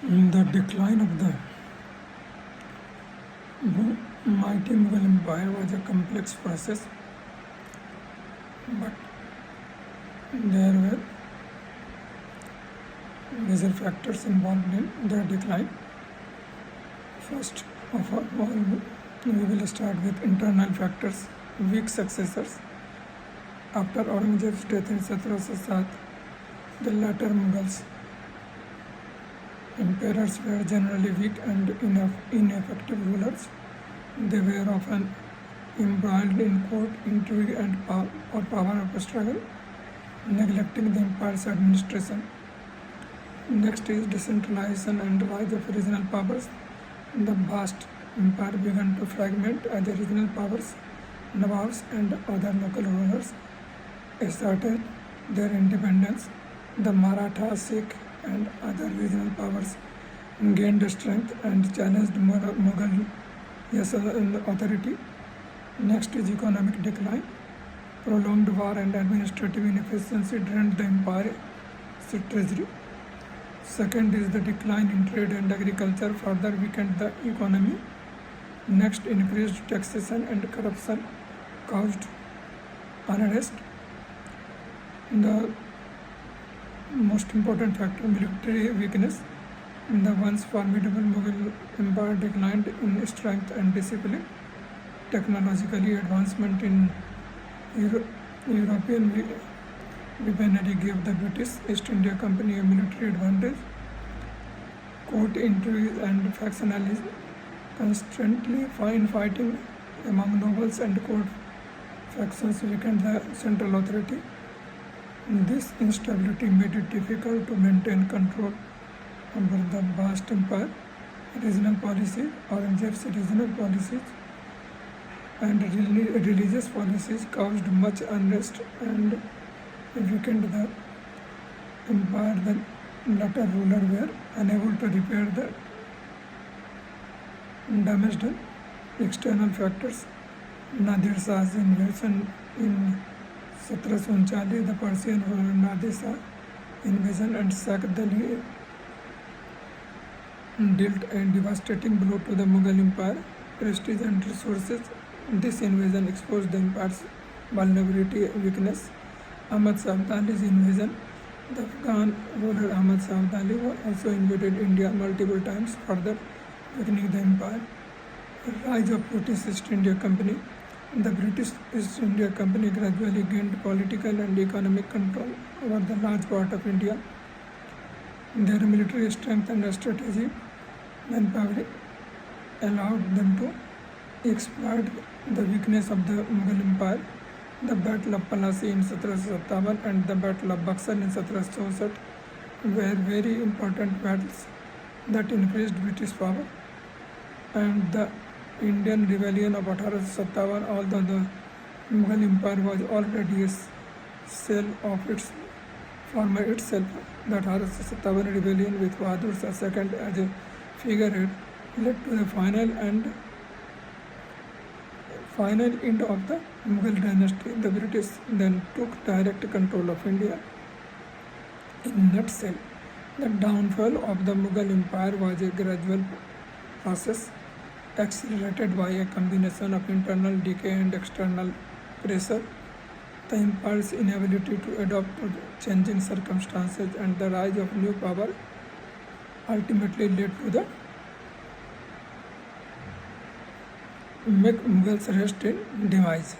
The decline of the mighty Mughal Empire was a complex process, but there were major factors involved in their decline. First of all, we will start with internal factors, weak successors. After Aurangzeb's death in 1707, the latter Mughals emperors were generally weak and ineffective rulers. They were often embroiled in court intrigue and power struggle, neglecting the empire's administration. Next is decentralization and rise of regional powers. The vast empire began to fragment as the regional powers, Nawabs and other local rulers asserted their independence. The Maratha, Sikh and other regional powers gained strength and challenged Mughal authority. Next is economic decline. Prolonged war and administrative inefficiency drained the empire's treasury. Second is the decline in trade and agriculture further weakened the economy. Next, increased taxation and corruption caused unrest. The most important factor, military weakness. The once formidable Mughal empire declined in strength and discipline. Technologically, advancement in European weaponry gave the British East India Company a military advantage. Court intrigue and factionalism, constantly fighting among nobles and court factions weakened the central authority. This instability made it difficult to maintain control over the vast empire. Regional policy, Aurangzeb's regional policies and religious policies caused much unrest and weakened the empire. The latter ruler were unable to repair the damage done. External factors, Nadir Shah's invasion in 1739, the Persian ruler Nadir Shah invasion and sacked Delhi dealt a devastating blow to the Mughal empire, prestige and resources. This invasion exposed the empire's vulnerability weakness. Ahmad Shah Abdali's invasion. The Afghan ruler Ahmad Shah Abdali also invaded India multiple times, further weakening the empire. Rise of British East India Company. The British East India Company gradually gained political and economic control over the large part of India. Their military strength and strategy manpower allowed them to exploit the weakness of the Mughal empire. The Battle of Plassey in 1757 and the Battle of Buxar in 1764 were very important battles that increased British power. And the Indian Rebellion of 1857, although the Mughal Empire was already a shell of its former itself, the 1857 rebellion with Bahadur Shah II as a figurehead led to the final end of the Mughal dynasty. The British then took direct control of India. In a nutshell, the downfall of the Mughal Empire was a gradual process accelerated by a combination of internal decay and external pressure. The empire's inability to adapt to changing circumstances and the rise of new power ultimately led to the Mughals' rest in demise.